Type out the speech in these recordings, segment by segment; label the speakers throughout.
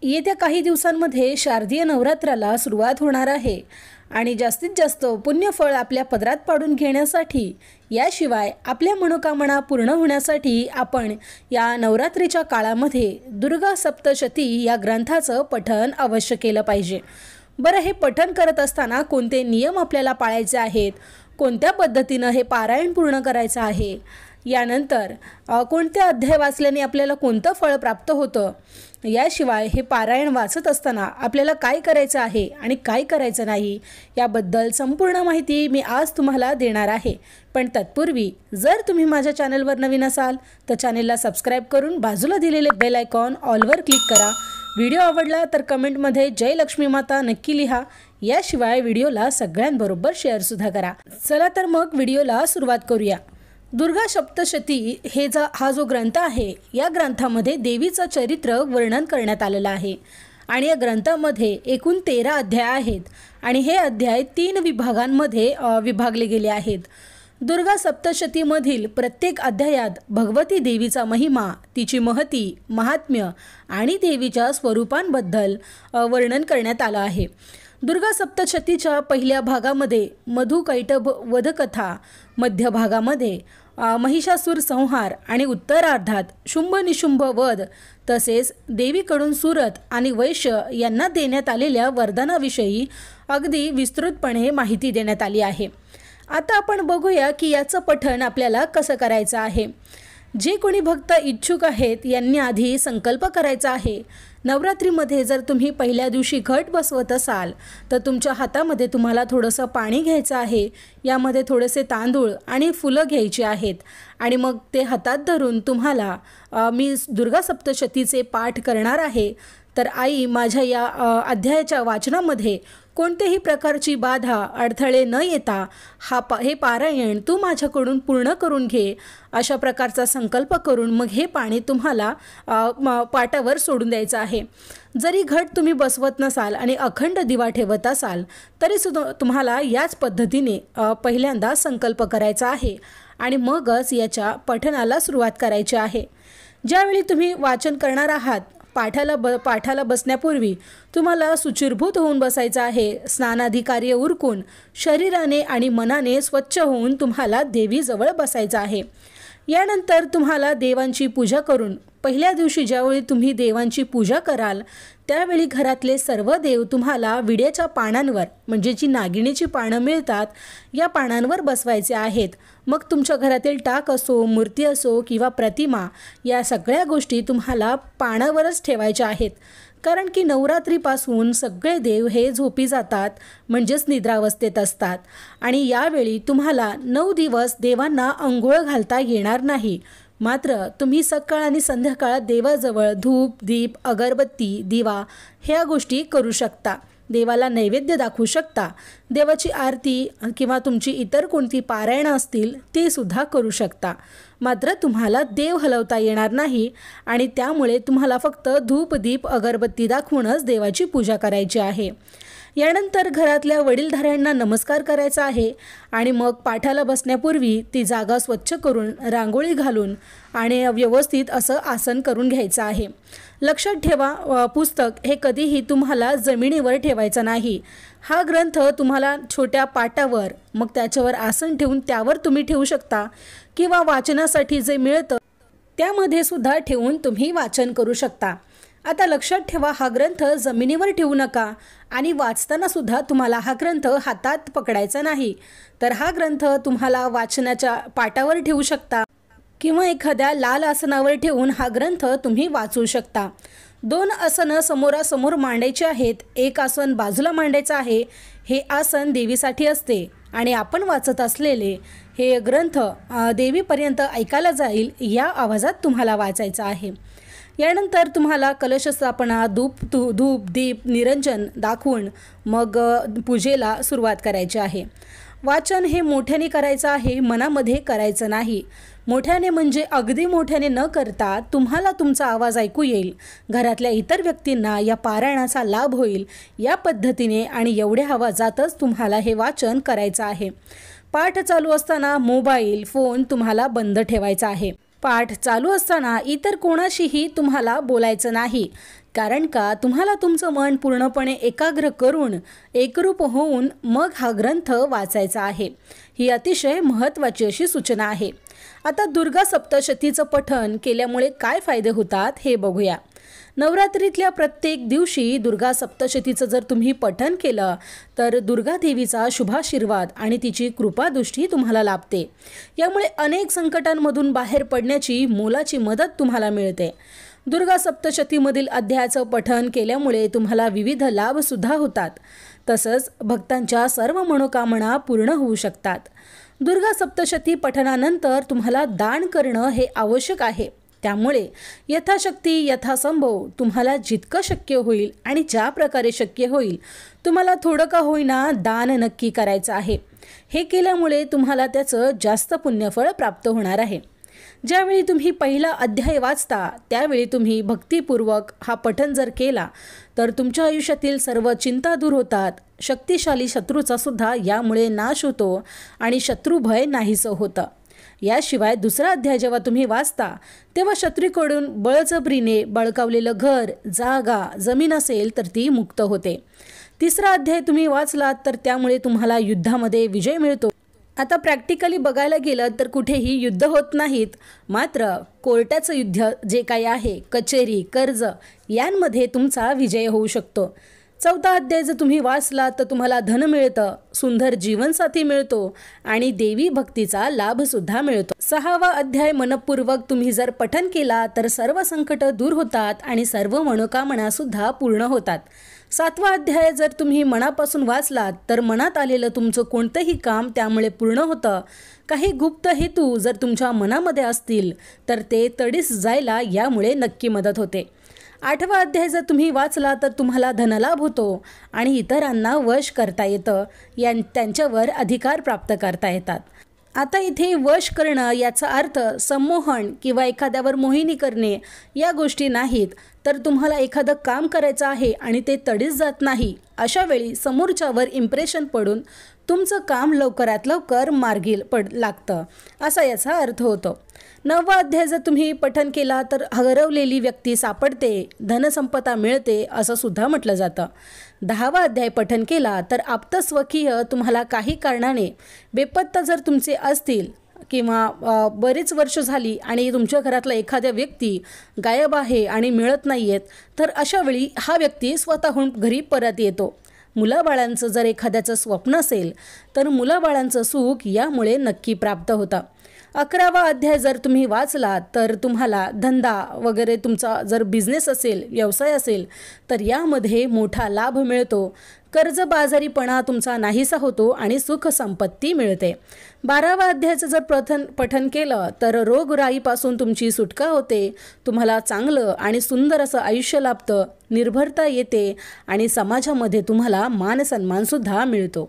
Speaker 1: येत्या काही दिवसांमध्ये शारदीय नवरात्राला सुरुवात होणार आहे आणि जास्तीत जास्त पुण्यफळ आपल्या पदरात पाडून घेण्यासाठी, याशिवाय आपल्या मनोकामना पूर्ण होण्यासाठी आपण या नवरात्रीच्या काळामध्ये दुर्गा सप्तशती या ग्रंथाचं पठण अवश्य केलं पाहिजे। बरं, हे पठण करत असताना कोणते नियम आपल्याला पाळायचे आहेत, कोणत्या पद्धतीनं हे पारायण पूर्ण करायचं आहे, यानंतर कोणते अध्याय वाचल्याने आपल्याला कोणतं फळ प्राप्त होतं, याशिवाय हे पारायण वाचत असताना आपल्याला काय करायचं आहे आणि काय करायचं नाही याबद्दल संपूर्ण माहिती मी आज तुम्हाला देणार आहे। पण तत्पूर्वी जर तुम्ही माझ्या चॅनलवर नवीन असाल तर चॅनलला सबस्क्राईब करून बाजूला दिलेले बेल आयकॉन ऑलवर क्लिक करा। व्हिडिओ आवडला तर कमेंटमध्ये जय लक्ष्मी माता नक्की लिहा। याशिवाय व्हिडिओला सगळ्यांबरोबर शेअरसुद्धा करा। चला तर मग व्हिडिओला सुरुवात करूया। दुर्गा सप्तशती हा जो ग्रंथ आहे, या ग्रंथामध्ये देवीचं चरित्र वर्णन करण्यात आलेलं आहे आणि या ग्रंथामध्ये एकूण 13 अध्याय आहेत आणि हे अध्याय 3 विभागांमध्ये विभागले गेले आहेत। दुर्गा सप्तशतीमधील प्रत्येक अध्यायात भगवती देवीचा महिमा, तिची महती, महात्म्य आणि देवीच्या स्वरूपांबद्दल वर्णन करण्यात आलं आहे। दुर्गा सप्तशतीच्या पहिल्या भागामध्ये मधुकैटभ वधकथा, मध्य भागामध्ये महिषासूर संहार आणि उत्तरार्धात शुंभ निशुंभ वध, तसेच देवीकडून सुरत आणि वैश्य यांना देण्यात आलेल्या वरदानाविषयी अगदी विस्तृतपणे माहिती देण्यात आली आहे। आता आपण बघूया की याचं पठण आपल्याला कसं करायचं आहे। जे कोणी भक्त इच्छुक आहेत यांनी आधी संकल्प करायचा आहे। नवरात्रीमध्ये जर तुम्ही पहिल्या दिवशी घट बसवत असाल तर तुमच्या हातामध्ये तुम्हाला थोडंसं पाणी घ्यायचं आहे, यामध्ये थोडेसे तांदूळ आणि फुलं घ्यायची आहेत आणि मग ते हातात धरून तुम्हाला मी दुर्गा सप्तशतीचे पाठ करणार आहे। तर आई, माझ्या या अध्यायाच्या वाचनामध्ये कोणत्याही प्रकारची बाधा अडथळे न येता हे पारायण तू माझ्याकडून पूर्ण करून घे, अशा प्रकारचा संकल्प करून मग हे पाणी तुम्हाला पाटावर सोडून द्यायचं आहे। जरी घट तुम्ही बसवत नसाल आणि अखंड दिवा ठेवत असाल तरी सुद्धा तुम्हाला याच पद्धतीने पहिल्यांदा संकल्प करायचा आहे आणि मगच याच्या पठणाला सुरुवात करायची आहे। ज्यावेळी तुम्ही वाचन करणार आहात, पाठाला बसण्यापूर्वी तुम्हाला शुचिर्भूत होऊन बसायचं आहे। स्नानादी कार्य उरकून शरीराने आणि मनाने स्वच्छ होऊन तुम्हाला देवीजवळ बसायचं आहे। यानंतर तुम्हाला देवांची पूजा करून, पहिल्या दिवशी ज्यावेळी तुम्ही देवांची पूजा कराल त्यावेळी घरातले सर्व देव तुम्हाला विड्याच्या पानांवर, म्हणजे जी नागिणीची पानं मिळतात, या पानांवर बसवायचे आहेत। मग तुमच्या घरातील टाक असो, मूर्ती असो किंवा प्रतिमा, या सगळ्या गोष्टी तुम्हाला पानावरच ठेवायच्या आहेत। कारण की नवरात्रीपासून सगळे देव हे झोपी जातात, म्हणजेच निद्रावस्थेत असतात आणि यावेळी तुम्हाला 9 दिवस देवांना अंघोळ घालता येणार नाही। मात्र तुम्ही सकाळ आणि संध्याकाळ देवाजवळ धूप, दीप, अगरबत्ती, दिवा ह्या गोष्टी करू शकता। देवाला नैवेद्य दाखवू शकता। देवाची आरती किंवा तुमची इतर कोणती पारायणं असतील ते सुद्धा करू शकता। मात्र तुम्हाला देव हलवता येणार नाही आणि त्यामुळे तुम्हाला फक्त धूप, दीप, अगरबत्ती दाखवूनच देवाची पूजा करायची आहे। यानंतर घरातल्या वडीलधाऱ्यांना नमस्कार करायचा आहे आणि मग पाठाला बसण्यापूर्वी ती जागा स्वच्छ करून, रांगोळी घालून आणि व्यवस्थित असं आसन करून घ्यायचं आहे। लक्षात ठेवा, पुस्तक हे कधीही तुम्हाला जमिनीवर ठेवायचं नाही। हा ग्रंथ तुम्हाला छोट्या पाटावर, मग त्याच्यावर आसन ठेवून त्यावर तुम्ही ठेवू शकता किंवा वाचनासाठी जे मिळतं त्यामध्ये सुद्धा ठेवून तुम्ही वाचन करू शकता। आता लक्षात ठेवा, हा ग्रंथ जमिनीवर ठेवू नका आणि वाचताना सुद्धा तुम्हाला हा ग्रंथ हातात पकडायचा नाही। तर हा ग्रंथ तुम्हाला वाचनाच्या पाटावर ठेवू शकता किंवा एखाद्या लाल आसनावर ठेवून हा ग्रंथ तुम्ही वाचू शकता। 2 आसनं समोरासमोर मांडायची आहेत, एक आसन बाजूला मांडायचं आहे। हे आसन देवीसाठी असते आणि आपण वाचत असलेले हे ग्रंथ देवीपर्यंत ऐकायला जाईल या आवाजात तुम्हाला वाचायचं आहे। यानंतर तुम्हाला कलश स्थापना, धूप, दीप, निरंजन दाखवून मग पूजेला सुरुवात करायची आहे। वाचन हे मोठ्याने करायचं आहे, मनामध्ये करायचं नाही। मोठ्याने म्हणजे अगदी मोठ्याने न करता तुम्हाला तुमचा आवाज ऐकू येईल, घरातल्या इतर व्यक्तींना या पारायणाचा लाभ होईल या पद्धतीने आणि एवढ्या आवाजातच तुम्हाला हे वाचन करायचं आहे। पाठ चालू असताना मोबाईल, फोन तुम्हाला बंद ठेवायचा आहे। पाठ चालू असताना इतर कोणाशीही तुम्हाला बोलायचं नाही। कारण का तुम्हाला तुमचं मन पूर्णपणे एकाग्र करून एकरूप होऊन मग हा ग्रंथ वाचायचा आहे. ही अतिशय महत्त्वाची अशी सूचना आहे. आता दुर्गा सप्तशतीचं पठण केल्यामुळे काय फायदे होतात हे बघूया. नवरात्रीतल्या प्रत्येक दिवशी दुर्गा सप्तशतीचं जर तुम्ही पठण केलं तर दुर्गा देवीचा शुभाशीर्वाद आणि तिची कृपादृष्टी तुम्हाला लाभते. यामुळे अनेक संकटांमधून बाहेर पडण्याची मोलाची मदत तुम्हाला मिळते. दुर्गा सप्तशतीमधील अध्यायाचं पठण केल्यामुळे तुम्हाला विविध लाभसुद्धा होतात. तसंच भक्तांच्या सर्व मनोकामना पूर्ण होऊ शकतात. दुर्गा सप्तशती पठणानंतर तुम्हाला दान करणं हे आवश्यक आहे. त्यामुळे यथाशक्ती यथासंभव तुम्हाला जितकं शक्य होईल आणि ज्या प्रकारे शक्य होईल तुम्हाला थोडं का होईना दान नक्की करायचं आहे. हे केल्यामुळे तुम्हाला त्याचं जास्त पुण्यफळ प्राप्त होणार आहे. ज्यावेळी तुम्ही पहिला अध्याय वाचता त्यावेळी तुम्ही भक्तिपूर्वक हा पठण जर केला तर तुमच्या आयुष्यातील सर्व चिंता दूर होतात. शक्तिशाली शत्रूचा सुद्धा यामुळे नाश होतो आणि शत्रुभय नाहीसं होतं. याशिवाय दुसरा अध्याय जेव्हा तुम्ही वाचता तेव्हा शत्रूकडून बळजबरीने बळकावलेलं घर, जागा, जमीन असेल तर ती मुक्त होते. तिसरा अध्याय तुम्ही वाचलात तर त्यामुळे तुम्हाला युद्धामध्ये विजय मिळतो. आता प्रॅक्टिकली बघायला गेलं तर कुठेही युद्ध होत नाहीत, मात्र कोर्टाचं युद्ध जे काही आहे, कचेरी, कर्ज यांमध्ये तुमचा विजय होऊ शकतो. चौथा अध्याय जर तुम्ही वाचला तर तुम्हाला धन मिळतं, सुंदर जीवनसाथी मिळतो आणि देवी भक्तीचा लाभसुद्धा मिळतो. सहावा अध्याय मनपूर्वक तुम्ही जर पठण केला तर सर्व संकट दूर होतात आणि सर्व मनोकामनासुद्धा पूर्ण होतात. सातवा अध्याय जर तुम्ही मनापासून वाचलात तर मनात आलेलं तुमचं कोणतंही काम त्यामुळे पूर्ण होतं. काही गुप्त हेतू जर तुमच्या मनामध्ये असतील तर ते तडीस जायला यामुळे नक्की मदत होते. आठवा अध्याय जर तुम्ही वाचला तर तुम्हाला धनलाभ होतो आणि इतरांना वश करता येतं, त्यांच्यावर अधिकार प्राप्त करता येतात. आता इथे वश करणं याचा अर्थ संमोहन किंवा एखाद्यावर मोहिनी करणे या गोष्टी नाहीत, तर तुम्हाला एखादं काम करायचं आहे आणि ते तडीस जात नाही. अशा वेळी समोरच्यावर इम्प्रेशन पडून तुमचं काम लवकरात लवकर मार्गी लागतं असा याचा अर्थ होतो. नववा अध्याय जर तुम्ही पठण केला तर हरवलेली व्यक्ती सापडते, धनसंपदा मिळते असं सुद्धा म्हटलं जातं. 10वा अध्याय पठण केला तर आप्तस्वकीय तुम्हाला काही कारणाने बेपत्ता जर तुमचे असतील किंवा बरीच वर्ष झाली आणि तुमच्या घरातला एखाद्या व्यक्ती गायब आहे आणि मिळत नाही आहेत, तर अशा वेळी हा व्यक्ती स्वतःहून घरी परत येतो. मुलाबाळांचं जर एखाद्याचं स्वप्न असेल तर मुलाबाळांचं सुख यामुळे नक्की प्राप्त होतं. 11वा अध्याय जर तुम्ही वाचला तर तुम्हाला धंदा वगैरे तुमचा जर बिझनेस असेल, व्यवसाय असेल तर यामध्ये मोठा लाभ मिळतो. कर्जबाजारीपणा तुमचा नाहीसा होतो आणि सुख संपत्ती मिळते. 12वा अध्यायाचं जर पठण केलं तर रोगराईपासून तुमची सुटका होते. तुम्हाला चांगलं आणि सुंदर असं आयुष्य लाभतं, निर्भरता येते आणि समाजामध्ये तुम्हाला मानसन्मानसुद्धा मिळतो.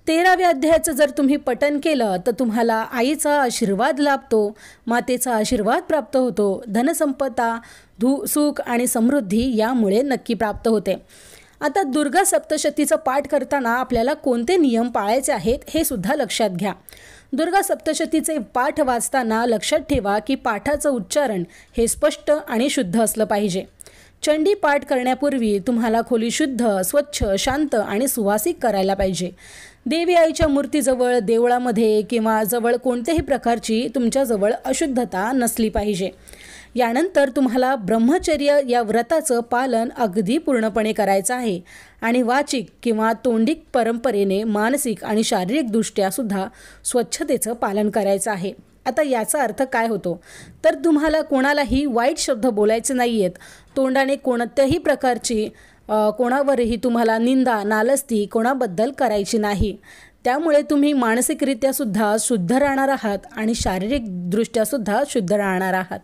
Speaker 1: 13व्या अध्यायाचं जर तुम्ही पठण केलं तर तुम्हाला आईचा आशीर्वाद लाभतो, मातेचा आशीर्वाद प्राप्त होतो, धनसंपदा, सुख आणि समृद्धी यामुळे नक्की प्राप्त होते. आता दुर्गा सप्तशतीचा पाठ करताना आपल्याला कोणते नियम पाळायचे आहेत हे सुद्धा लक्षात घ्या. दुर्गा सप्तशतीचे पाठ वाचताना लक्षात ठेवा की पाठाचं उच्चारण हे स्पष्ट आणि शुद्ध असलं पाहिजे. चंडी पाठ करण्यापूर्वी तुम्हाला खोली शुद्ध, स्वच्छ, शांत आणि सुवासिक करायला पाहिजे. देवी आईच्या मूर्तीजवळ, देवळामध्ये किंवा जवळ कोणत्याही प्रकारची तुमच्याजवळ अशुद्धता नसली पाहिजे. यानंतर तुम्हाला ब्रह्मचर्य या व्रताचं पालन अगदी पूर्णपणे करायचं आहे आणि वाचिक किंवा तोंडिक परंपरेने मानसिक आणि शारीरिकदृष्ट्या सुद्धा स्वच्छतेचं पालन करायचं आहे. आता याचा अर्थ काय होतो तर तुम्हाला कोणालाही वाईट शब्द बोलायचे नाही आहेत. तोंडाने कोणत्याही प्रकारची कोणावरही तुम्हाला निंदा, नालस्ती कोणाबद्दल करायची नाही. त्यामुळे तुम्ही मानसिकरित्यासुद्धा शुद्ध राहणार आहात आणि शारीरिकदृष्ट्यासुद्धा शुद्ध राहणार आहात.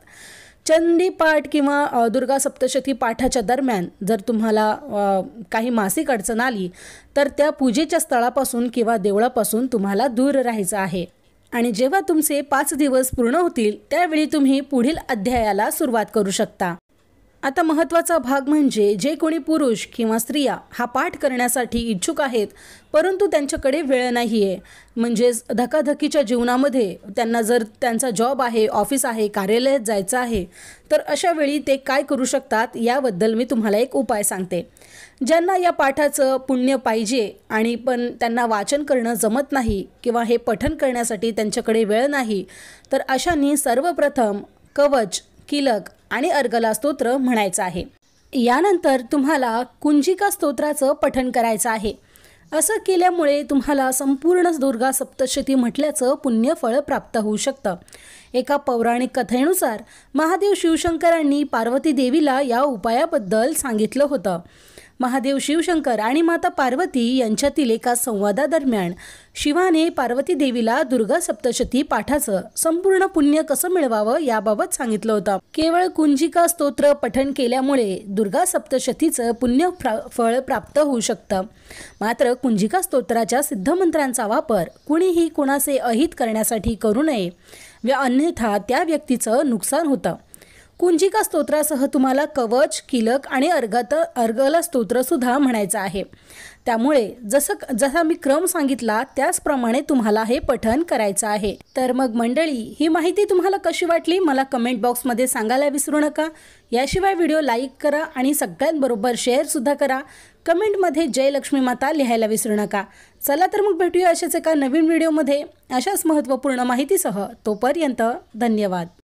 Speaker 1: चंडी पाठ किंवा दुर्गा सप्तशती पाठाच्या दरम्यान जर तुम्हाला काही मासिक अडचण आली तर त्या पूजेच्या स्थळापासून किंवा देवळापासून तुम्हाला दूर राहायचं आहे. आणि जेव्हा तुमचे 5 दिवस पूर्ण होतील त्यावेळी तुम्ही पुढील अध्यायाला सुरुवात करू शकता. आता महत्त्वाचा भाग म्हणजे जे कोणी पुरुष किंवा स्त्रिया हा पाठ करण्यासाठी इच्छुक आहेत परंतु त्यांच्याकडे वेळ नाही आहे, म्हणजेच धकाधकीच्या जीवनामध्ये त्यांना जर त्यांचा जॉब आहे, ऑफिस आहे, कार्यालयात जायचं आहे, तर अशा वेळी ते काय करू शकतात याबद्दल मी तुम्हाला एक उपाय सांगते. ज्यांना या पाठाचं पुण्य पाहिजे आणि पण त्यांना वाचन करणं जमत नाही किंवा हे पठण करण्यासाठी त्यांच्याकडे वेळ नाही, तर अशांनी सर्वप्रथम कवच, किलक आणि अर्गला स्तोत्र म्हणायचं आहे. यानंतर तुम्हाला कुंजिका स्तोत्राचं पठण करायचं आहे. असं केल्यामुळे तुम्हाला संपूर्ण दुर्गा सप्तशती म्हटल्याचं पुण्यफळ प्राप्त होऊ शकतं. एका पौराणिक कथेनुसार महादेव शिवशंकरांनी पार्वती देवीला या उपायाबद्दल सांगितलं होतं. महादेव शिवशंकर आणि माता पार्वती यांच्यातील एका संवादादरम्यान शिवाने पार्वती देवीला दुर्गा सप्तशती पाठाचं संपूर्ण पुण्य कसं मिळवावं याबाबत सांगितलं होतं. केवळ कुंजिका स्तोत्र पठण केल्यामुळे दुर्गा सप्तशतीचं पुण्य फळ प्राप्त होऊ शकतं. मात्र कुंजिका स्तोत्राच्या सिद्धमंत्रांचा वापर कुणीही कुणाचे अहित करण्यासाठी करू नये व अन्यथा त्या व्यक्तीचं नुकसान होतं. कुंजिका स्तोत्रासह तुम्हाला कवच, किलक आणि अर्गला स्तोत्रसुद्धा म्हणायचं आहे. त्यामुळे जसा मी क्रम सांगितला त्याचप्रमाणे तुम्हाला हे पठण करायचं आहे. तर मग मंडळी, ही माहिती तुम्हाला कशी वाटली मला कमेंट बॉक्समध्ये सांगायला विसरू नका. याशिवाय व्हिडिओ लाईक करा आणि सगळ्यांबरोबर शेअरसुद्धा करा. कमेंटमध्ये जय लक्ष्मी माता लिहायला विसरू नका. चला तर मग भेटूया अशाच एका नवीन व्हिडिओमध्ये अशाच महत्त्वपूर्ण माहितीसह. तोपर्यंत धन्यवाद.